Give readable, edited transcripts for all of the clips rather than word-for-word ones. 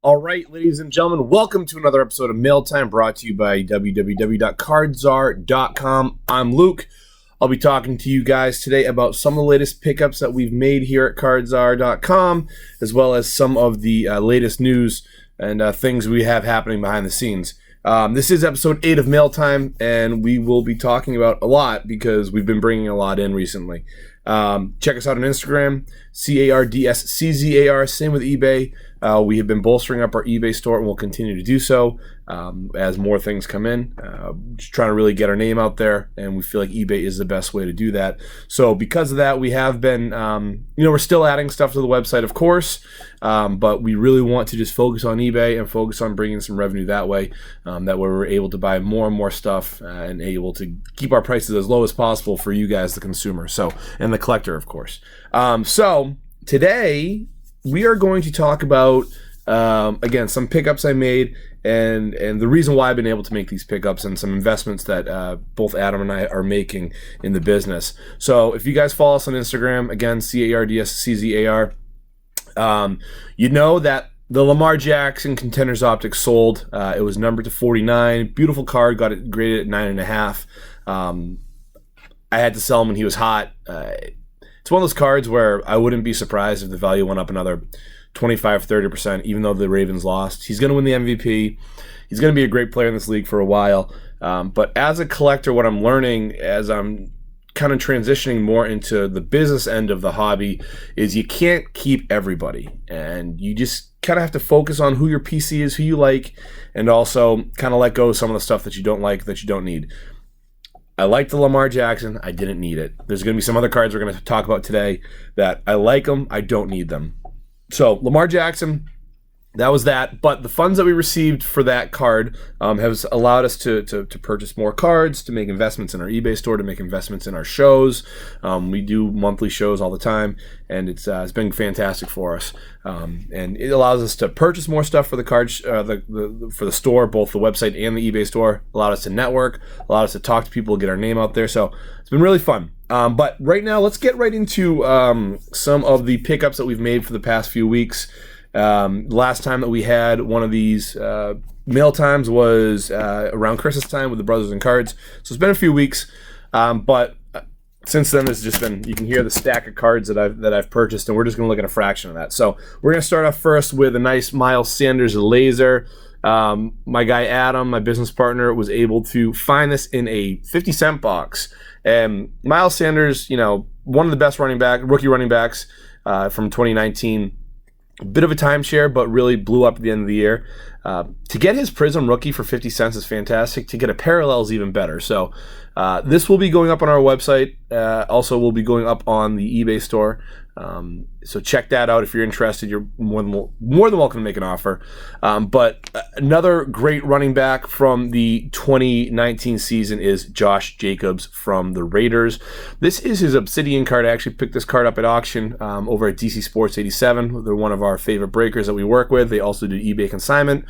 All right, ladies and gentlemen, welcome to another episode of Mail Time brought to you by www.CardsCzar.com. I'm Luke. I'll be talking to you guys today about some of the latest pickups that we've made here at CardsCzar.com, as well as some of the latest news and things we have happening behind the scenes. This is episode 8 of Mail Time, and we will be talking about a lot because we've been bringing a lot in recently. Check us out on Instagram, CardsCzar, same with eBay. We have been bolstering up our eBay store and we'll continue to do so as more things come in. Just trying to really get our name out there, and we feel like eBay is the best way to do that. So because of that, we have been, we're still adding stuff to the website, of course, but we really want to just focus on eBay and focus on bringing some revenue that way, that way we're able to buy more and more stuff and able to keep our prices as low as possible for you guys, the consumer, and the collector, of course. So today we are going to talk about, again, some pickups I made and the reason why I've been able to make these pickups and some investments that both Adam and I are making in the business. So if you guys follow us on Instagram, again, CardsCzar, you know that the Lamar Jackson Contenders Optic sold. It was numbered to 49. Beautiful card, got it graded at 9.5. I had to sell him when he was hot. It's one of those cards where I wouldn't be surprised if the value went up another 25-30%, even though the Ravens lost. He's going to win the MVP. He's going to be a great player in this league for a while. But as a collector, what I'm learning as I'm kind of transitioning more into the business end of the hobby is you can't keep everybody. And you just kind of have to focus on who your PC is, who you like, and also kind of let go of some of the stuff that you don't like, that you don't need. I like the Lamar Jackson. I didn't need it. There's going to be some other cards we're going to talk about today that I like them. I don't need them. So Lamar Jackson, that was that. But the funds that we received for that card has allowed us to purchase more cards, to make investments in our eBay store, to make investments in our shows. We do monthly shows all the time, and it's been fantastic for us. And it allows us to purchase more stuff for the cards, for the store, both the website and the eBay store. Allowed us to network, allowed us to talk to people, get our name out there. So it's been really fun. But right now, let's get right into some of the pickups that we've made for the past few weeks. Last time that we had one of these mail times was around Christmas time with the Brothers and Cards. So it's been a few weeks, but since then there's just been, you can hear the stack of cards that I've purchased, and we're just going to look at a fraction of that. So we're going to start off first with a nice Miles Sanders laser. My guy Adam, my business partner, was able to find this in a 50-cent box. And Miles Sanders, one of the best rookie running backs from 2019. A bit of a timeshare, but really blew up at the end of the year. To get his Prism rookie for 50 cents is fantastic. To get a parallel is even better. So this will be going up on our website. Also will be going up on the eBay store. So check that out if you're interested. You're more than welcome to make an offer. But another great running back from the 2019 season is Josh Jacobs from the Raiders. This is his Obsidian card. I actually picked this card up at auction over at DC Sports 87. They're one of our favorite breakers that we work with. They also do eBay consignment.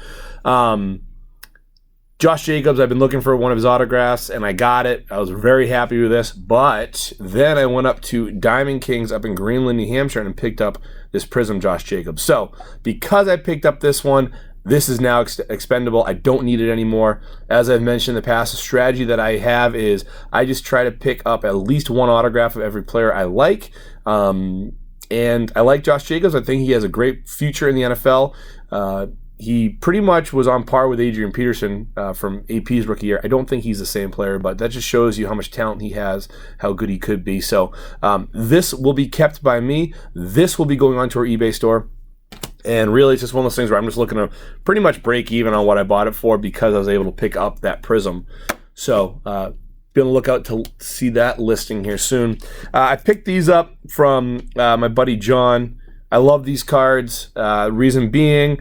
Josh Jacobs, I've been looking for one of his autographs, and I got it. I was very happy with this, but then I went up to Diamond Kings up in Greenland, New Hampshire, and picked up this Prism Josh Jacobs. So, because I picked up this one, this is now expendable. I don't need it anymore. As I've mentioned in the past, the strategy that I have is I just try to pick up at least one autograph of every player I like. And I like Josh Jacobs. I think he has a great future in the NFL. He pretty much was on par with Adrian Peterson from AP's rookie year. I don't think he's the same player, but that just shows you how much talent he has, how good he could be. So this will be kept by me. This will be going on to our eBay store. And really, it's just one of those things where I'm just looking to pretty much break even on what I bought it for because I was able to pick up that Prism. So be on the lookout to see that listing here soon. I picked these up from my buddy John. I love these cards. Reason being,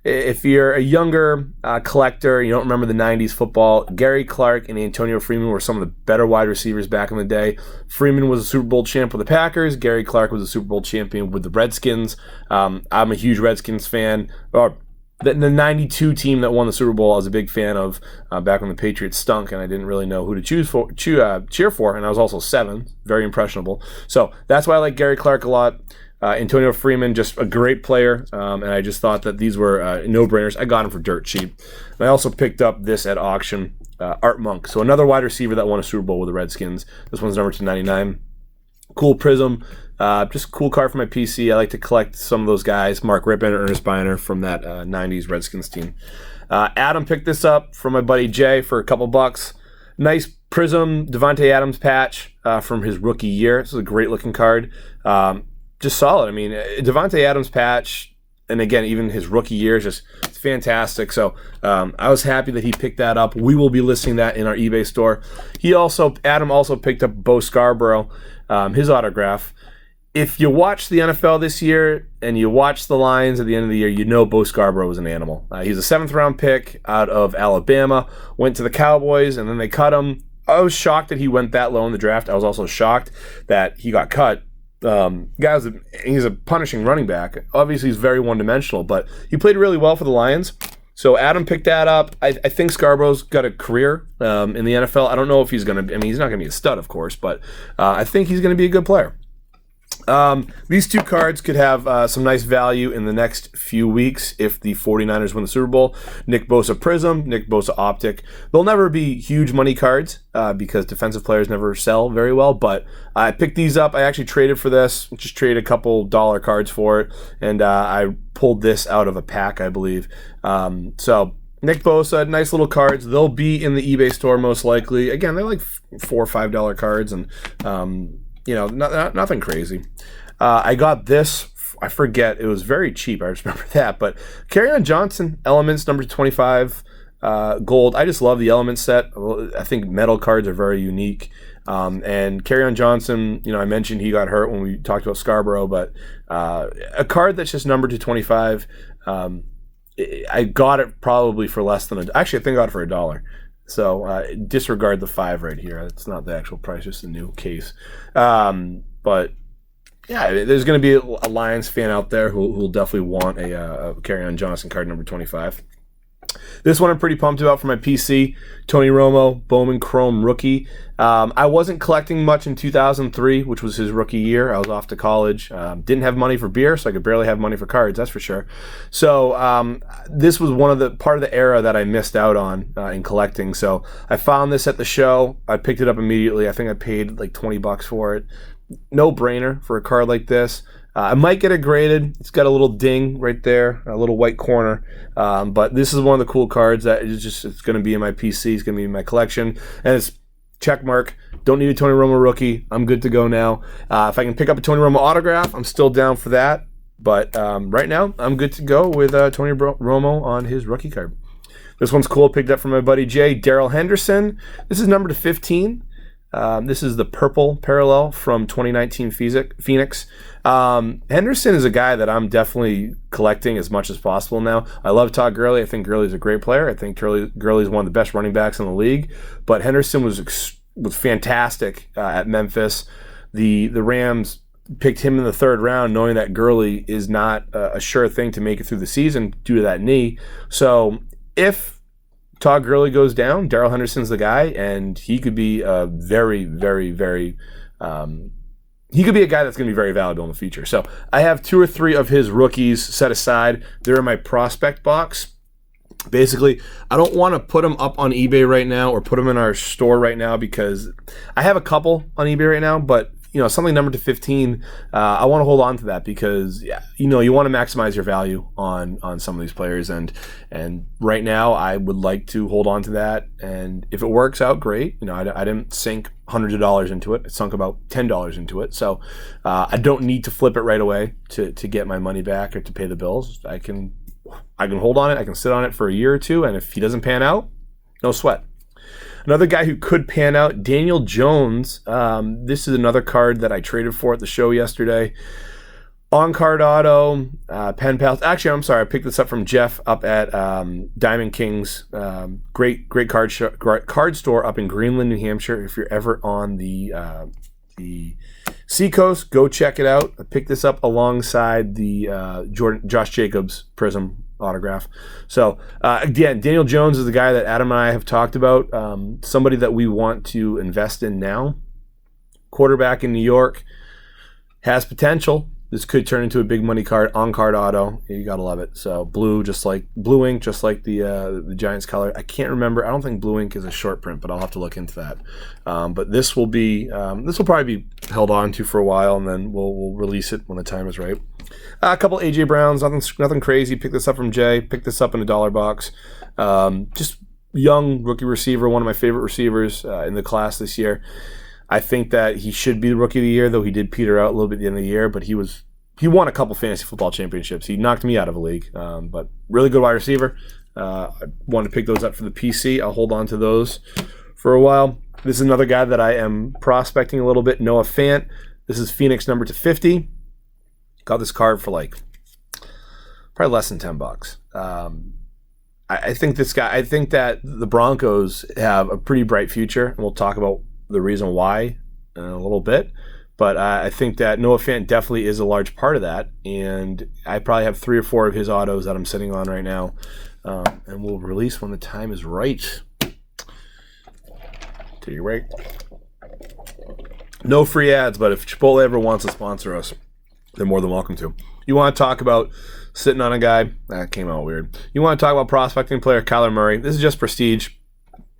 if you're a younger collector, you don't remember the 90s football, Gary Clark and Antonio Freeman were some of the better wide receivers back in the day. Freeman was a Super Bowl champ with the Packers. Gary Clark was a Super Bowl champion with the Redskins. I'm a huge Redskins fan. The 92 team that won the Super Bowl I was a big fan of back when the Patriots stunk, and I didn't really know who to cheer for, and I was also 7, very impressionable. So that's why I like Gary Clark a lot. Antonio Freeman, just a great player, and I just thought that these were no-brainers. I got him for dirt cheap. And I also picked up this at auction, Art Monk. So another wide receiver that won a Super Bowl with the Redskins. This one's number 299. Cool prism. Just a cool card for my PC. I like to collect some of those guys. Mark Rippon, Ernest Biner from that 90s Redskins team. Adam picked this up from my buddy Jay for a couple bucks. Nice prism Devontae Adams patch from his rookie year. This is a great looking card. Just solid. I mean, Devontae Adams patch, and again, even his rookie year is just fantastic. So I was happy that he picked that up. We will be listing that in our eBay store. Adam also picked up Bo Scarborough, his autograph. If you watch the NFL this year and you watch the Lions at the end of the year, you know Bo Scarborough was an animal. He's a 7th-round pick out of Alabama, went to the Cowboys, and then they cut him. I was shocked that he went that low in the draft. I was also shocked that he got cut. He's a punishing running back. Obviously, he's very one-dimensional, but he played really well for the Lions. So Adam picked that up. I think Scarborough's got a career in the NFL. I don't know if he's going to – I mean, he's not going to be a stud, of course, but I think he's going to be a good player. These two cards could have some nice value in the next few weeks if the 49ers win the Super Bowl. Nick Bosa Prism, Nick Bosa Optic. They'll never be huge money cards because defensive players never sell very well, but I picked these up. I actually traded for this, just traded a couple dollar cards for it, and I pulled this out of a pack, I believe. So Nick Bosa, nice little cards. They'll be in the eBay store most likely. Again, they're like $4 or $5 cards, and nothing crazy. I got this. I forget. It was very cheap. I just remember that. But Kerryon Johnson, Elements, number 25, gold. I just love the Elements set. I think metal cards are very unique. And Kerryon Johnson, I mentioned he got hurt when we talked about Scarborough, but a card that's just numbered to 25. I got it probably for less than actually, I think I got it for $1. So disregard the 5 right here. It's not the actual price, just the new case. But yeah, there's going to be a Lions fan out there who will definitely want a Kerryon Johnson card number 25. This one I'm pretty pumped about for my PC. Tony Romo, Bowman Chrome rookie. I wasn't collecting much in 2003, which was his rookie year. I was off to college. Didn't have money for beer, so I could barely have money for cards, that's for sure. So this was part of the era that I missed out on in collecting. So I found this at the show. I picked it up immediately. I think I paid like $20 for it. No brainer for a card like this. I might get it graded. It's got a little ding right there, a little white corner. But this is one of the cool cards that it's going to be in my PC. It's going to be in my collection. And it's check mark. Don't need a Tony Romo rookie. I'm good to go now. If I can pick up a Tony Romo autograph, I'm still down for that. But right now, I'm good to go with Tony Romo on his rookie card. This one's cool. Picked up from my buddy Jay. Darrell Henderson. This is number 15. This is the purple parallel from 2019 Phoenix. Henderson is a guy that I'm definitely collecting as much as possible now. I love Todd Gurley. I think Gurley's a great player. I think Gurley's one of the best running backs in the league. But Henderson was fantastic at Memphis. The Rams picked him in the 3rd round knowing that Gurley is not a sure thing to make it through the season due to that knee. So if Todd Gurley goes down, Darrell Henderson's the guy, and he could be a very, very, very he could be a guy that's going to be very valuable in the future. So I have 2 or 3 of his rookies set aside. They're in my prospect box. Basically, I don't want to put them up on eBay right now or put them in our store right now because I have a couple on eBay right now, but something numbered to 15, I want to hold on to that because you want to maximize your value on some of these players, and right now I would like to hold on to that, and if it works out, great. I didn't sink hundreds of dollars into it. I sunk about $10 into it, so I don't need to flip it right away to get my money back or to pay the bills. I can hold on it. I can sit on it for a year or two, and if he doesn't pan out, no sweat. Another guy who could pan out, Daniel Jones. This is another card that I traded for at the show yesterday. On-card auto, pen pals. Actually, I'm sorry. I picked this up from Jeff up at Diamond Kings. Great card store up in Greenland, New Hampshire. If you're ever on the Seacoast, go check it out. I picked this up alongside the Josh Jacobs Prism autograph. So again, Daniel Jones is the guy that Adam and I have talked about, somebody that we want to invest in now. Quarterback in New York, has potential. This could turn into a big money card, on-card auto. You gotta love it. So blue ink, just like the Giants color. I can't remember. I don't think blue ink is a short print, but I'll have to look into that. But this will probably be held on to for a while, and then we'll release it when the time is right. A couple AJ Browns, nothing crazy. Picked this up from Jay. Picked this up in a $1 box. Just young rookie receiver, one of my favorite receivers in the class this year. I think that he should be the rookie of the year, though he did peter out a little bit at the end of the year, but he won a couple fantasy football championships. He knocked me out of a league, but really good wide receiver. I wanted to pick those up for the PC. I'll hold on to those for a while. This is another guy that I am prospecting a little bit, Noah Fant. This is Phoenix number /50. Got this card for probably less than $10. I think that the Broncos have a pretty bright future, and we'll talk about the reason why in a little bit. But I think that Noah Fant definitely is a large part of that, and I probably have 3 or 4 of his autos that I'm sitting on right now, and we'll release when the time is right. Take a break. No free ads, but if Chipotle ever wants to sponsor us, they're more than welcome to. You want to talk about sitting on a guy? That came out weird. You want to talk about prospecting player Kyler Murray? This is just prestige.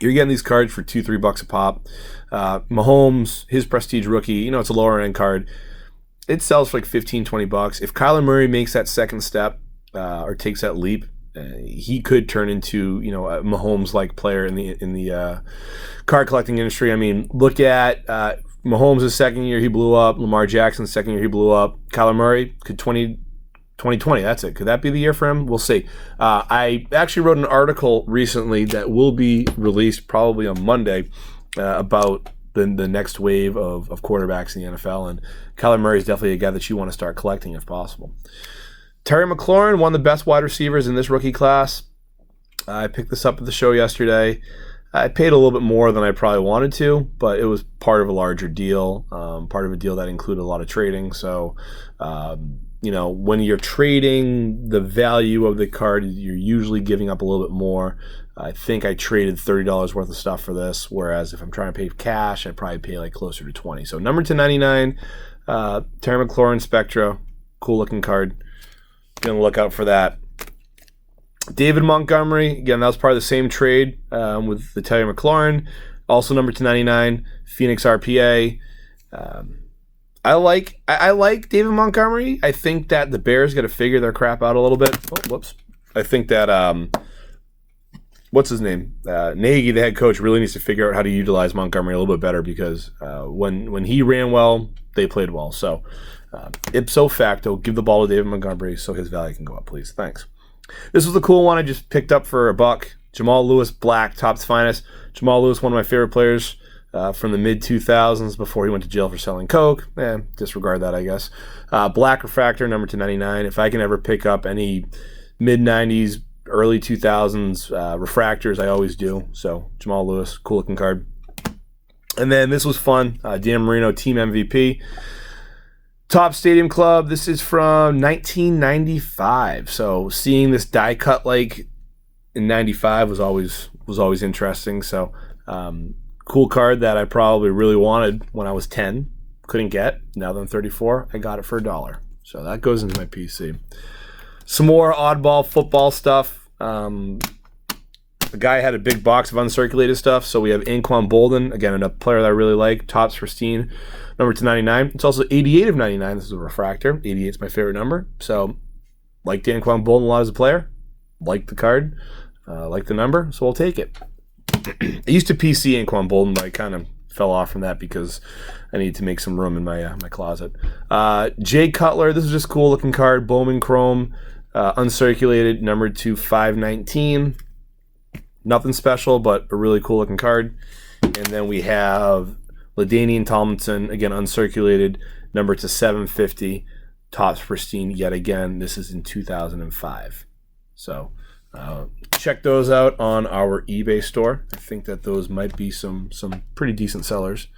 You're getting these cards for $2-3 a pop. Mahomes, his prestige rookie, it's a lower end card. It sells for $15-20. If Kyler Murray makes that second step or takes that leap, he could turn into a Mahomes-like player in the card collecting industry. I mean, look at Mahomes' second year, he blew up. Lamar Jackson's second year, he blew up. Kyler Murray could 2020, that's it. Could that be the year for him? We'll see. I actually wrote an article recently that will be released probably on Monday about the next wave of quarterbacks in the NFL, and Kyler Murray is definitely a guy that you want to start collecting if possible. Terry McLaurin, one of the best wide receivers in this rookie class. I picked this up at the show yesterday. I paid a little bit more than I probably wanted to, but it was part of a larger deal, part of a deal that included a lot of trading. So, when you're trading the value of the card, you're usually giving up a little bit more. I think I traded $30 worth of stuff for this, whereas if I'm trying to pay cash, I'd probably pay closer to $20. So number /99, Terry McLaurin Spectra, cool looking card. Gonna look out for that. David Montgomery, again, that was part of the same trade with the Terry McLaurin. Also number /99, Phoenix RPA. I like David Montgomery. I think that the Bears got to figure their crap out a little bit. Oh, whoops. I think that what's his name? Nagy, the head coach, really needs to figure out how to utilize Montgomery a little bit better because when he ran well, they played well. So ipso facto, give the ball to David Montgomery so his value can go up, please. Thanks. This was a cool one I just picked up for $1. Jamal Lewis, black, Topps Finest. Jamal Lewis, one of my favorite players from the mid-2000s before he went to jail for selling coke. Disregard that, I guess. Black refractor, number /99. If I can ever pick up any mid-90s, early 2000s refractors, I always do. So Jamal Lewis, cool-looking card. And then this was fun. Dan Marino, team MVP. Top Stadium Club, this is from 1995. So seeing this die cut in 95 was always interesting. So cool card that I probably really wanted when I was 10. Couldn't get. Now that I'm 34, I got it for $1. So that goes into my PC. Some more oddball football stuff. The guy had a big box of uncirculated stuff. So we have Anquan Bolden, again, a player that I really like. Topps Pristine, number /99. It's also 88 of 99. This is a refractor. 88 is my favorite number. So like Anquan Bolden a lot as a player. Like the card. Like the number. So we'll take it. I used to PC Anquan Bolden, but I kind of fell off from that because I need to make some room in my closet. Jay Cutler, this is just a cool looking card. Bowman Chrome, uncirculated, number /519. Nothing special, but a really cool looking card. And then we have LaDainian Tomlinson, again uncirculated, number /750. Topps Pristine yet again. This is in 2005. So check those out on our eBay store. I think that those might be some pretty decent sellers.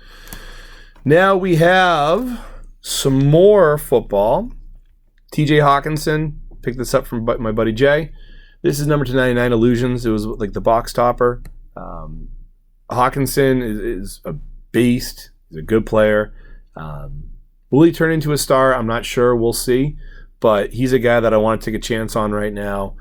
Now we have some more football. TJ Hawkinson, picked this up from my buddy Jay. This is number /99 Illusions. It was like the box topper. Hawkinson is a beast. He's a good player. Will he turn into a star? I'm not sure. We'll see. But he's a guy that I want to take a chance on right now.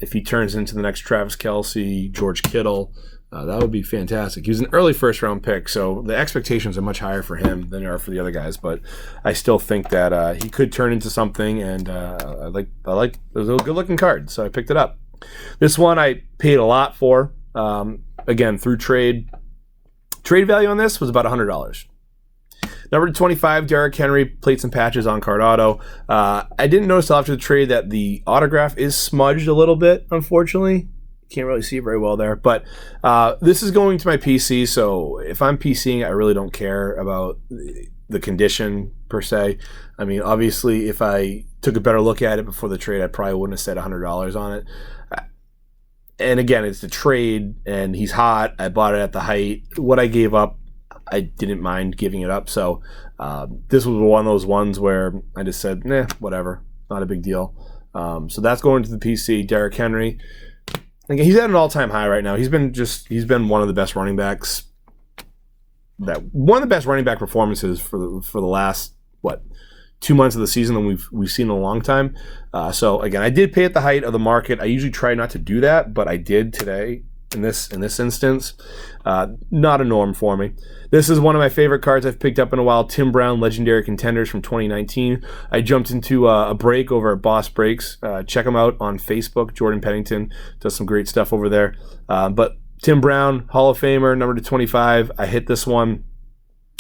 If he turns into the next Travis Kelce, George Kittle, that would be fantastic. He was an early first-round pick, so the expectations are much higher for him than they are for the other guys. But I still think that he could turn into something, and I like it was a good-looking card, so I picked it up. This one I paid a lot for. Again, through trade. Trade value on this was about $100. Number 25, Derrick Henry, plates and patches on card auto. I didn't notice after the trade that the autograph is smudged a little bit, unfortunately. Can't really see it very well there. But this is going to my PC, so if I'm PCing, I really don't care about the condition per se. I mean, obviously, if I took a better look at it before the trade, I probably wouldn't have said $100 on it. And again, it's the trade, and he's hot. I bought it at the height. What I gave up, I didn't mind giving it up. So this was one of those ones where I just said, nah, whatever, not a big deal. So that's going to the PC. Derrick Henry, again, he's at an all-time high right now. He's been one of the best running backs. One of the best running back performances for the last 2 months of the season than we've seen in a long time. So again, I did pay at the height of the market. I usually try not to do that, but I did today. In this instance, not a norm for me. This is one of my favorite cards I've picked up in a while. Tim Brown, Legendary Contenders from 2019. I jumped into a break over at Boss Breaks. Check him out on Facebook. Jordan Pennington does some great stuff over there. But Tim Brown, Hall of Famer, number 25. I hit this one.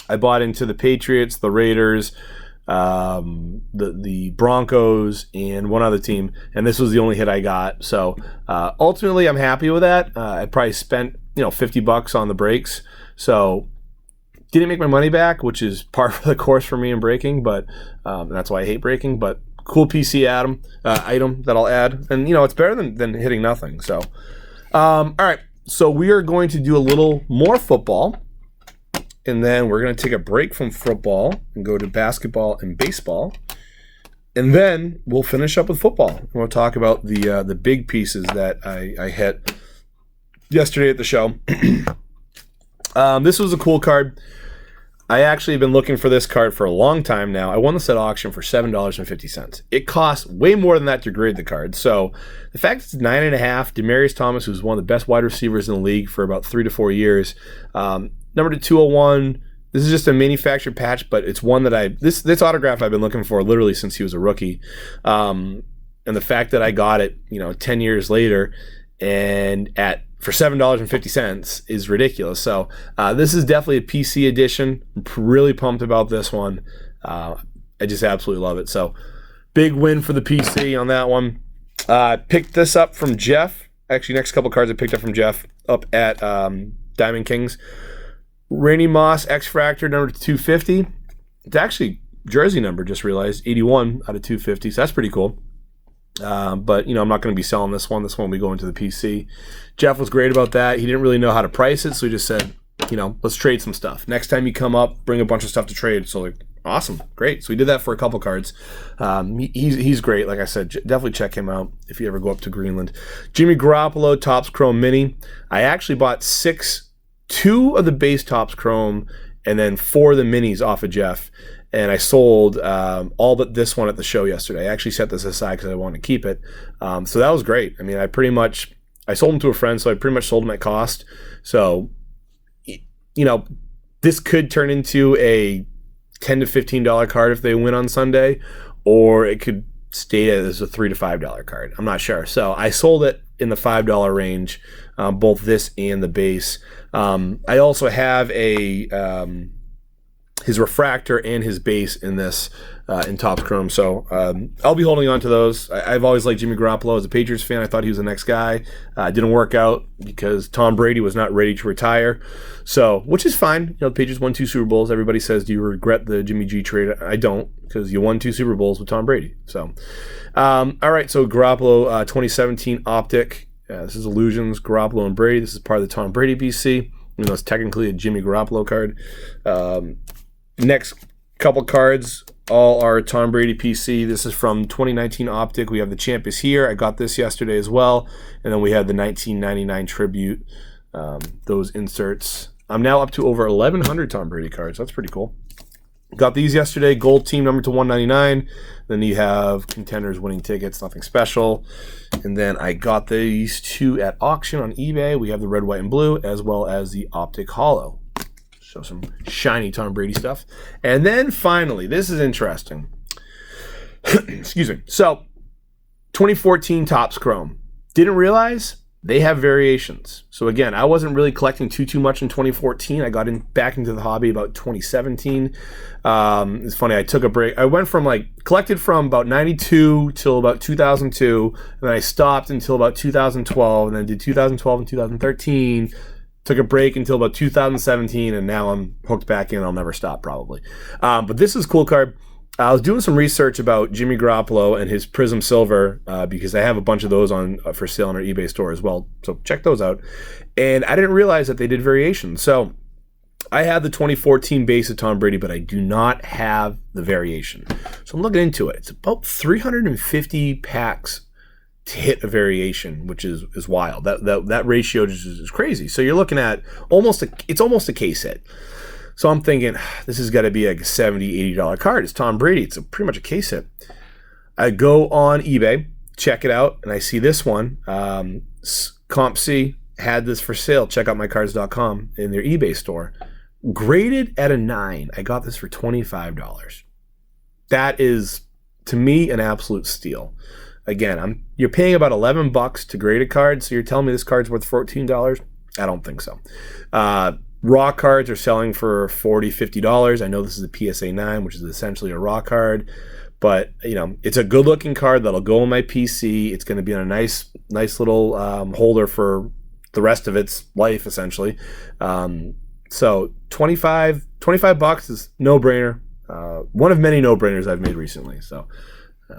I bought into the Patriots, the Raiders, the Broncos, and one other team, and this was the only hit I got. So ultimately, I'm happy with that. I probably spent $50 on the breaks, so didn't make my money back, which is par for the course for me in breaking. But that's why I hate breaking. But cool PC item that I'll add, and it's better than hitting nothing. So all right, so we are going to do a little more football. And then we're going to take a break from football and go to basketball and baseball. And then we'll finish up with football. And we'll talk about the big pieces that I hit yesterday at the show. This was a cool card. I actually have been looking for this card for a long time now. I won this at auction for $7.50. It costs way more than that to grade the card. So the fact it's 9.5, Demaryius Thomas, who's one of the best wide receivers in the league for about 3 to 4 years, number 201. This is just a manufactured patch, but it's one that this autograph I've been looking for literally since he was a rookie. And the fact that I got it, 10 years later and for $7.50 is ridiculous. So this is definitely a PC edition. I'm really pumped about this one. I just absolutely love it. So big win for the PC on that one. Picked this up from Jeff. Actually, next couple cards I picked up from Jeff up at Diamond Kings. Randy Moss, X-Fractor, number 250. It's actually jersey number, just realized, 81 out of 250, so that's pretty cool. But, I'm not going to be selling this one. This one will be going to the PC. Jeff was great about that. He didn't really know how to price it, so he just said, let's trade some stuff. Next time you come up, bring a bunch of stuff to trade. So, awesome, great. So we did that for a couple cards. He's great. Like I said, definitely check him out if you ever go up to Greenland. Jimmy Garoppolo, Topps Chrome Mini. I actually bought 2 of the base Topps Chrome and then 4 of the minis off of Jeff. And I sold all but this one at the show yesterday. I actually set this aside because I wanted to keep it. So that was great. I mean, I sold them to a friend, so I pretty much sold them at cost. So, this could turn into a $10 to $15 card if they win on Sunday, or it could stay as a $3 to $5 card. I'm not sure. So I sold it in the $5 range, both this and the base. I also have his refractor and his base in this in Topps Chrome. So I'll be holding on to those. I've always liked Jimmy Garoppolo as a Patriots fan. I thought he was the next guy. It didn't work out because Tom Brady was not ready to retire. So, which is fine. The Patriots won 2 Super Bowls. Everybody says, do you regret the Jimmy G trade? I don't, because you won 2 Super Bowls with Tom Brady. So, all right. So Garoppolo 2017 Optic. This is Illusions, Garoppolo and Brady. This is part of the Tom Brady BC. It's technically a Jimmy Garoppolo card. Next couple cards all are Tom Brady PC. This is from 2019 Optic. We have the champ is here. I got this yesterday as well. And then we have the 1999 tribute. Those inserts. I'm now up to over 1,100 Tom Brady cards. That's pretty cool. Got these yesterday. Gold team number to 199. Then you have Contenders winning tickets, nothing special. And then I got these two at auction on eBay. We have the red, white, and blue, as well as the Optic Hollow. So some shiny Tom Brady stuff. And then finally, this is interesting. Excuse me. So 2014 Topps Chrome. Didn't realize they have variations. So again, I wasn't really collecting too much in 2014. I got back into the hobby about 2017. It's funny, I took a break. I went from collected from about 92 till about 2002, and then I stopped until about 2012, and then did 2012 and 2013. Took a break until about 2017, and now I'm hooked back in. I'll never stop probably. But this is a cool card. I was doing some research about Jimmy Garoppolo and his Prism Silver because I have a bunch of those on for sale on our eBay store as well. So check those out. And I didn't realize that they did variations. So I have the 2014 base of Tom Brady, but I do not have the variation. So I'm looking into it. It's about 350 packs to hit a variation, which is wild. That ratio just is crazy. So you're looking at it's almost a case hit. So I'm thinking, this has got to be like a $70, $80 card. It's Tom Brady. It's pretty much a case hit. I go on eBay, check it out, and I see this one. CompC had this for sale. Check out mycards.com in their eBay store. Graded at a 9. I got this for $25. That is, to me, an absolute steal. Again, you're paying about $11 to grade a card, so you're telling me this card's worth $14? I don't think so. Raw cards are selling for $40, $50. I know this is a PSA 9, which is essentially a raw card, but it's a good-looking card that'll go on my PC. It's going to be on a nice little holder for the rest of its life, essentially. So $25 is no-brainer. One of many no-brainers I've made recently. So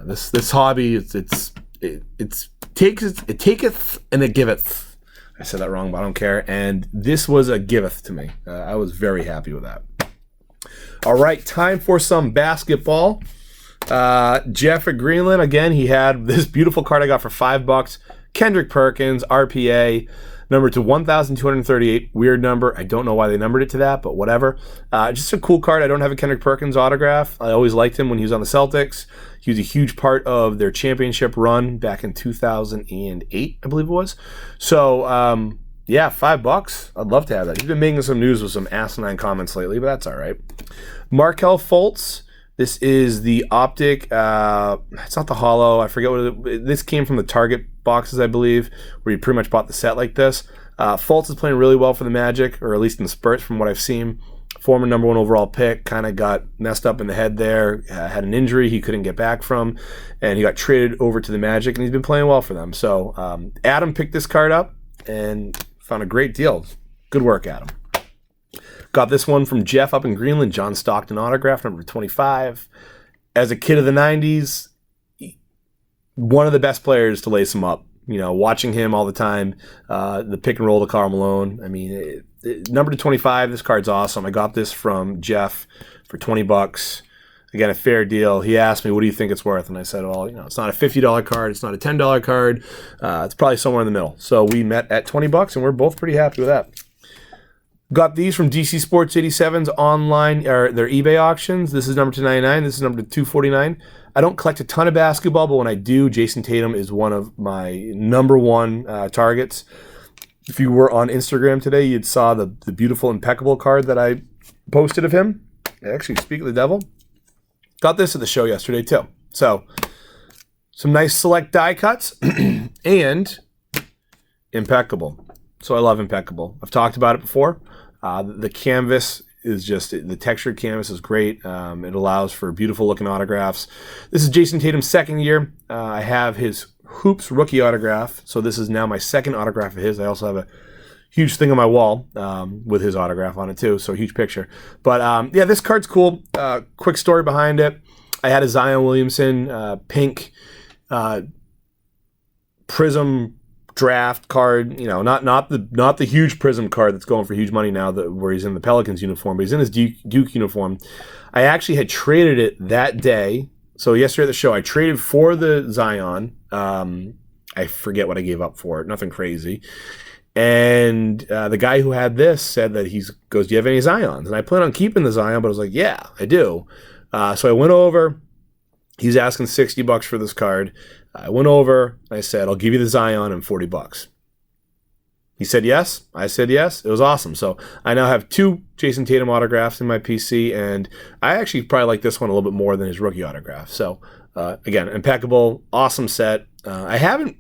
this hobby, it taketh and it giveth. I said that wrong, but I don't care. And this was a giveth to me. I was very happy with that. All right, time for some basketball. Jeff at Greenland, again, he had this beautiful card I got for $5. Kendrick Perkins, RPA, number to 1,238. Weird number. I don't know why they numbered it to that, but whatever. Just a cool card. I don't have a Kendrick Perkins autograph. I always liked him when he was on the Celtics. He was a huge part of their championship run back in 2008, I believe it was. So, yeah, $5. I'd love to have that. He's been making some news with some asinine comments lately, but that's all right. Markelle Fultz. This is the Optic. It's not the Hollow. I forget this came from the Target boxes, I believe, where you pretty much bought the set like this. Fultz is playing really well for the Magic, or at least in spurts from what I've seen. Former number 1 overall pick, kind of got messed up in the head there, had an injury he couldn't get back from, and he got traded over to the Magic, and he's been playing well for them. So Adam picked this card up and found a great deal. Good work, Adam. Got this one from Jeff up in Greenland, John Stockton autograph, number 25. As a kid of the 90s, one of the best players to lace him up. Watching him all the time, the pick and roll to Karl Malone. I mean, number to 25, this card's awesome. I got this from Jeff for $20. Again, a fair deal. He asked me, what do you think it's worth? And I said, well, it's not a $50 card. It's not a $10 card. It's probably somewhere in the middle. So we met at $20, and we're both pretty happy with that. Got these from DC Sports 87's online, or their eBay auctions. This is number 299. This is number 249. I don't collect a ton of basketball, but when I do, Jason Tatum is one of my number one targets. If you were on Instagram today, you'd saw the beautiful impeccable card that I posted of him. Actually, speak of the devil. Got this at the show yesterday, too. So, some nice select die cuts and impeccable. So I love impeccable. I've talked about it before. The canvas is just, the textured canvas is great. It allows for beautiful looking autographs. This is Jason Tatum's second year. I have his Hoops rookie autograph. So this is now my second autograph of his. I also have a huge thing on my wall with his autograph on it too. So a huge picture. But yeah, this card's cool. Quick story behind it. I had a Zion Williamson pink Prism draft card, not the huge Prism card that's going for huge money now, where he's in the Pelicans uniform, but he's in his Duke uniform. I actually had traded it that day. So yesterday at the show, I traded for the Zion. I forget what I gave up for it. Nothing crazy. And the guy who had this said that goes, do you have any Zions? And I plan on keeping the Zion, but I was like, yeah, I do. So I went over. He's asking $60 for this card. I went over. I said, I'll give you the Zion and $40. He said yes. I said yes. It was awesome. So I now have 2 Jason Tatum autographs in my PC, and I actually probably like this one a little bit more than his rookie autograph. So again, impeccable, awesome set. I haven't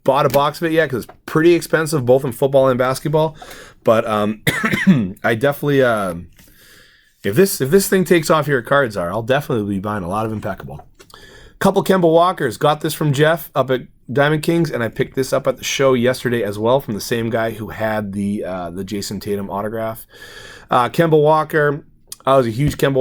bought a box of it yet because it's pretty expensive, both in football and basketball. But I definitely, if this thing takes off here at CardsCzar, I'll definitely be buying a lot of impeccable. Couple Kemba Walkers. Got this from Jeff up at Diamond Kings, and I picked this up at the show yesterday as well from the same guy who had the Jason Tatum autograph. Kemba Walker. I was a huge Kemba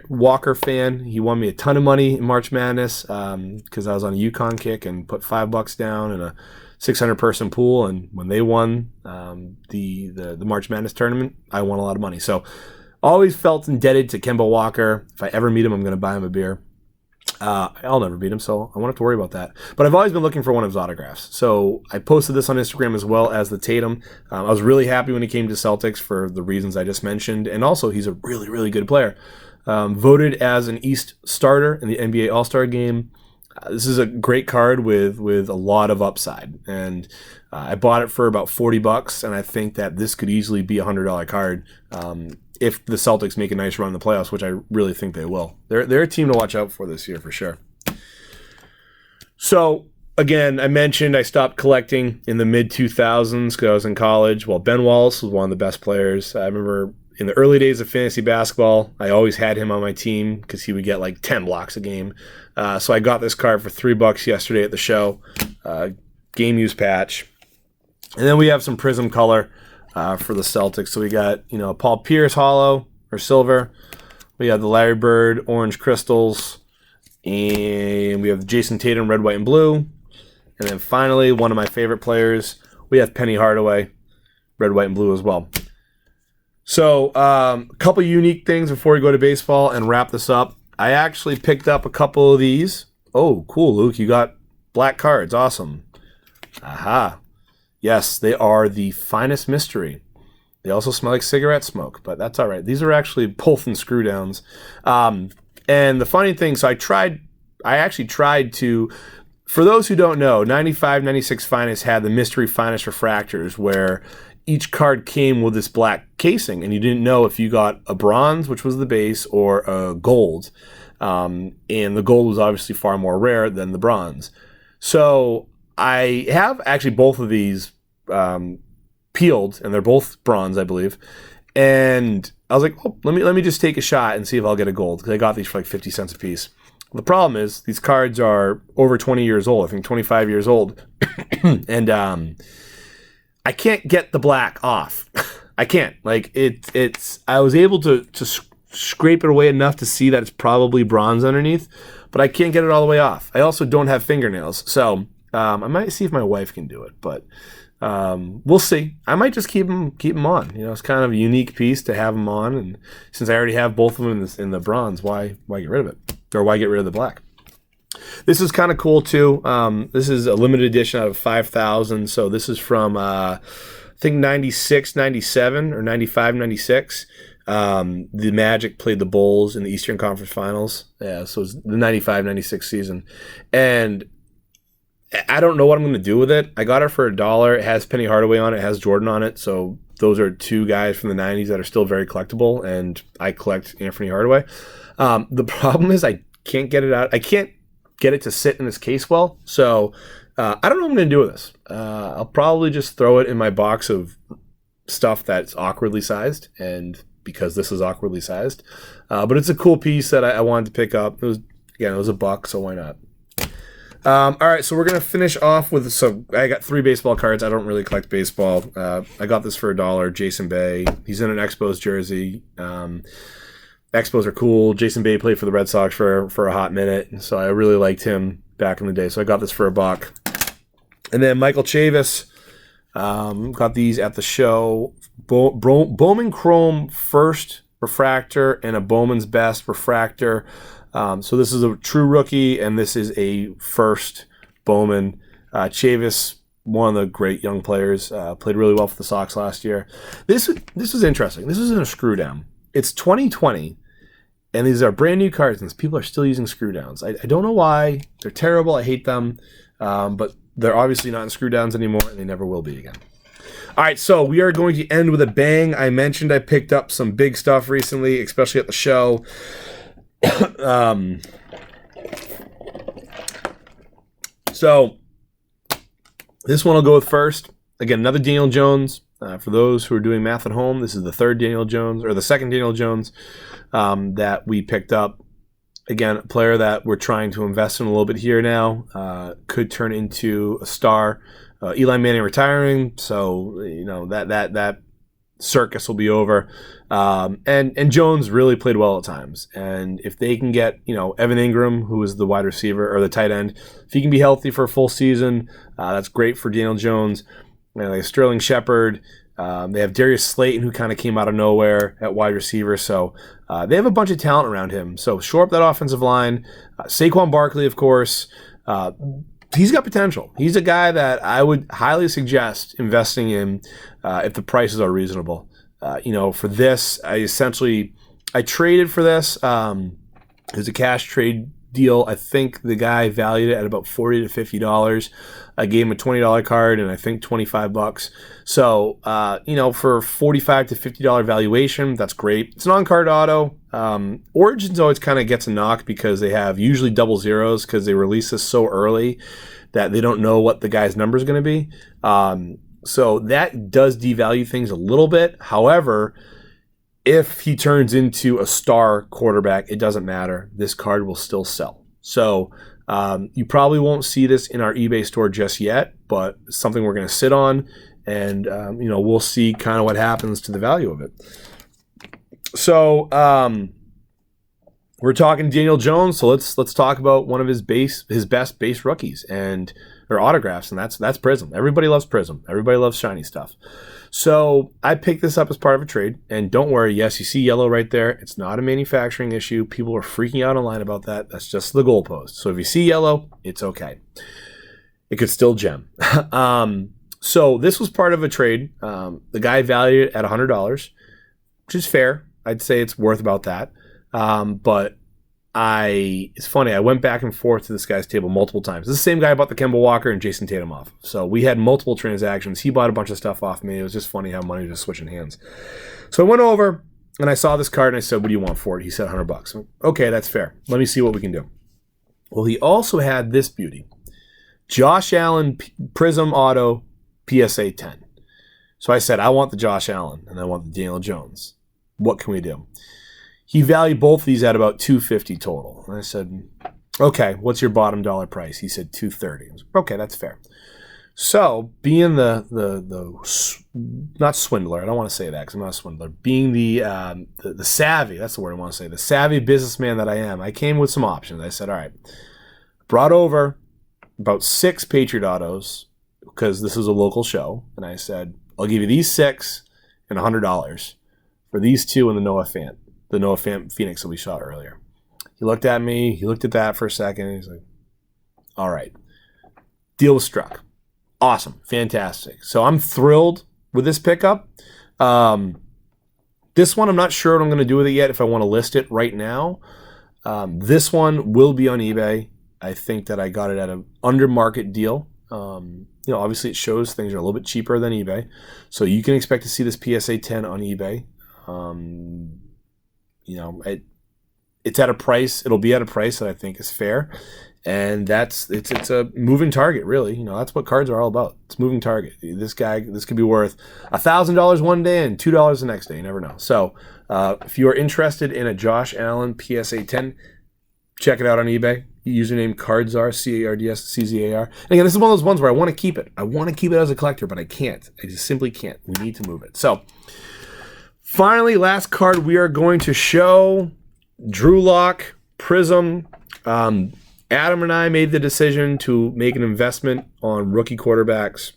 Walker fan. He won me a ton of money in March Madness because I was on a UConn kick and put $5 down in a 600-person pool. And when they won the March Madness tournament, I won a lot of money. So always felt indebted to Kemba Walker. If I ever meet him, I'm going to buy him a beer. I'll never beat him, so I won't have to worry about that. But I've always been looking for one of his autographs. So I posted this on Instagram as well as the Tatum. I was really happy when he came to Celtics for the reasons I just mentioned. And also, he's a really, really good player. Voted as an East starter in the NBA All-Star game. This is a great card with a lot of upside. And I bought it for about $40, and I think that this could easily be a $100 card. If the Celtics make a nice run in the playoffs, which I really think they will. They're a team to watch out for this year for sure. So, again, I mentioned I stopped collecting in the mid-2000s because I was in college. Well, Ben Wallace was one of the best players. I remember in the early days of fantasy basketball, I always had him on my team because he would get like 10 blocks a game. So I got this card for $3 yesterday at the show. Game use patch. And then we have some Prism color for the Celtics. So we got, Paul Pierce hollow or silver. We have the Larry Bird orange crystals. And we have the Jason Tatum red, white, and blue. And then finally, one of my favorite players, we have Penny Hardaway red, white, and blue as well. So a couple unique things before we go to baseball and wrap this up. I actually picked up a couple of these. Oh, cool, Luke. You got black cards. Awesome. Aha. Yes, they are the finest mystery. They also smell like cigarette smoke, but that's all right. These are actually both in screw downs. And the funny thing, so I actually tried to, for those who don't know, 95, 96 Finest had the mystery finest refractors where each card came with this black casing, and you didn't know if you got a bronze, which was the base, or a gold. And the gold was obviously far more rare than the bronze. So I have actually both of these peeled, and they're both bronze, I believe. And I was like, oh, let me just take a shot and see if I'll get a gold, because I got these for like 50 cents a piece. The problem is these cards are over 20 years old, I think 25 years old. And I can't get the black off. I can't. Like I was able to scrape it away enough to see that it's probably bronze underneath, but I can't get it all the way off. I also don't have fingernails, so I might see if my wife can do it, but we'll see. I might just keep them on. It's kind of a unique piece to have them on, and since I already have both of them in the bronze, why get rid of it? Or why get rid of the black? This is kind of cool too. This is a limited edition out of 5,000. So this is from, I think 96, 97 or 95, 96. The Magic played the Bulls in the Eastern Conference Finals. Yeah, so it's the 95, 96 season. And I don't know what I'm going to do with it. I got it for $1. It has Penny Hardaway on it. It has Jordan on it. So those are two guys from the 90s that are still very collectible. And I collect Anthony Hardaway. The problem is I can't get it out. I can't get it to sit in this case well. So I don't know what I'm going to do with this. I'll probably just throw it in my box of stuff that's awkwardly sized, and because this is awkwardly sized. But it's a cool piece that I wanted to pick up. It was $1, so why not? All right, so we're going to finish off with, so I got 3 baseball cards. I don't really collect baseball. I got this for $1, Jason Bay. He's in an Expos jersey. Expos are cool. Jason Bay played for the Red Sox for a hot minute, so I really liked him back in the day. So I got this for $1. And then Michael Chavis, got these at the show. Bowman Chrome first refractor and a Bowman's Best refractor. So this is a true rookie, and this is a first Bowman. Chavis one of the great young players. Played really well for the Sox last year. This was interesting. This was in a screw down. It's 2020, and these are brand new cards, and people are still using screw downs. I don't know why. They're terrible. I hate them. But they're obviously not in screw downs anymore, and they never will be again. All right, so we are going to end with a bang. I mentioned I picked up some big stuff recently, especially at the show. So this one I'll go with first. Again, another Daniel Jones. For those who are doing math at home, this is the third Daniel Jones, or the second Daniel Jones that we picked up. Again, a player that we're trying to invest in a little bit here now. Could turn into a star. Eli Manning retiring, so that circus will be over. And Jones really played well at times. And if they can get Evan Ingram, who is the wide receiver or the tight end, if he can be healthy for a full season, that's great for Daniel Jones. Like Sterling Shepard. They have Darius Slayton, who kind of came out of nowhere at wide receiver. So they have a bunch of talent around him. So shore up that offensive line. Saquon Barkley, of course. He's got potential. He's a guy that I would highly suggest investing in if the prices are reasonable. For this, I traded for this. It was a cash trade deal. I think the guy valued it at about $40 to $50. I gave him a $20 card and I think $25. So, for $45 to $50 valuation, that's great. It's an on-card auto. Origins always kind of gets a knock because they have usually double zeros because they release this so early that they don't know what the guy's number is going to be. So that does devalue things a little bit. However, if he turns into a star quarterback, it doesn't matter. This card will still sell. So you probably won't see this in our eBay store just yet, but it's something we're going to sit on, and we'll see kind of what happens to the value of it. So we're talking Daniel Jones, so let's talk about one of his best base rookies or autographs, and that's Prism. Everybody loves Prism. Everybody loves shiny stuff. So I picked this up as part of a trade, and don't worry, yes, you see yellow right there. It's not a manufacturing issue. People are freaking out online about that. That's just the goalpost. So if you see yellow, it's okay. It could still gem. So this was part of a trade. The guy valued it at $100, which is fair. I'd say it's worth about that. But it's funny, I went back and forth to this guy's table multiple times. This is the same guy bought the Kemba Walker and Jason Tatum off. So we had multiple transactions. He bought a bunch of stuff off me. It was just funny how money was just switching hands. So I went over and I saw this card and I said, "What do you want for it?" He said $100. Like, okay, that's fair. Let me see what we can do. Well, he also had this beauty. Josh Allen Prism Auto PSA 10. So I said, I want the Josh Allen and I want the Daniel Jones. What can we do? He valued both of these at about $250 total. And I said, okay, what's your bottom dollar price? He said $230. Okay, that's fair. So being the not swindler, I don't want to say that because I'm not a swindler. Being the savvy, that's the word I want to say, the savvy businessman that I am, I came with some options. I said, all right, brought over about 6 Patriot autos because this is a local show. And I said, I'll give you these 6 and $100 for these 2 and the Noah Fant Phoenix that we saw earlier. He looked at me. He looked at that for a second. And he's like, all right. Deal was struck. Awesome. Fantastic. So I'm thrilled with this pickup. This one, I'm not sure what I'm going to do with it yet if I want to list it right now. This one will be on eBay. I think that I got it at an under market deal. Obviously it shows things are a little bit cheaper than eBay. So you can expect to see this PSA 10 on eBay. It's at a price. It'll be at a price that I think is fair, and it's a moving target, really. That's what cards are all about. It's moving target. This could be worth $1,000 one day and $2 the next day. You never know. So if you are interested in a Josh Allen PSA 10, check it out on eBay. Username CardsCzar, CardsCzar. And again, this is one of those ones where I want to keep it. I want to keep it as a collector, but I can't. I just simply can't. We need to move it. So finally, last card we are going to show, Drew Lock, Prism. Adam and I made the decision to make an investment on rookie quarterbacks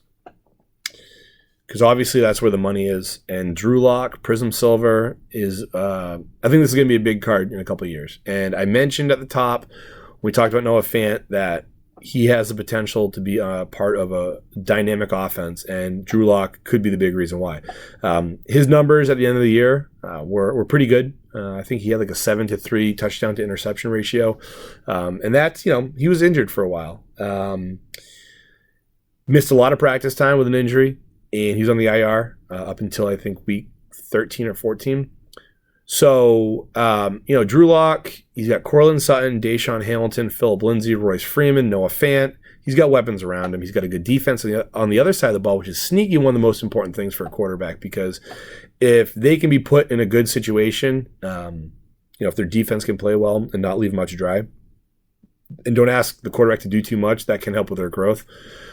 because obviously that's where the money is. And Drew Lock, Prism Silver is, I think this is going to be a big card in a couple of years. And I mentioned at the top, we talked about Noah Fant, that he has the potential to be a part of a dynamic offense, and Drew Lock could be the big reason why. His numbers at the end of the year were pretty good. I think he had like a 7-3 touchdown to interception ratio. And that's, he was injured for a while. Missed a lot of practice time with an injury, and he was on the IR up until I think week 13 or 14. So, Drew Lock, he's got Cortland Sutton, Deshaun Hamilton, Phillip Lindsay, Royce Freeman, Noah Fant. He's got weapons around him. He's got a good defense on the other side of the ball, which is sneaky one of the most important things for a quarterback, because if they can be put in a good situation, if their defense can play well and not leave much dry, and don't ask the quarterback to do too much, that can help with their growth.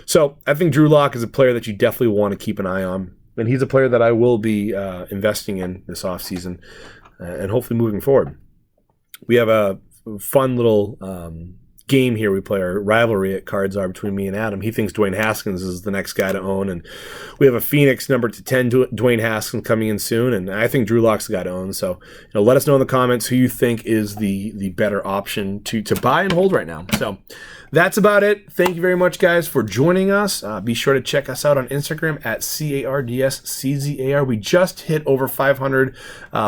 So I think Drew Lock is a player that you definitely want to keep an eye on. And he's a player that I will be investing in this offseason and hopefully moving forward. We have a fun little game here. We play our rivalry at CardsCzar between me and Adam. He thinks Dwayne Haskins is the next guy to own, and we have a Phoenix number to 10 Dwayne Haskins coming in soon, and I think Drew Lock's the guy to own. So let us know in the comments who you think is the better option to buy and hold right now. So that's about it. Thank you very much, guys, for joining us. Be sure to check us out on Instagram at CardsCzar. We just hit over 500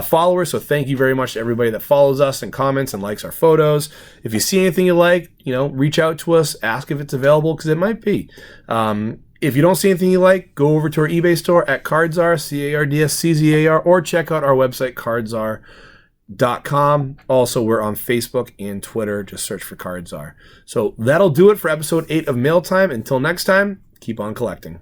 followers, so thank you very much to everybody that follows us and comments and likes our photos. If you see anything you like, reach out to us, ask if it's available, because it might be. If you don't see anything you like, go over to our eBay store at CardsCzar, CardsCzar, or check out our website, CardsCzar.com. Also, we're on Facebook and Twitter. Just search for CardsCzar. So that'll do it for episode 8 of Mail Time. Until next time, keep on collecting.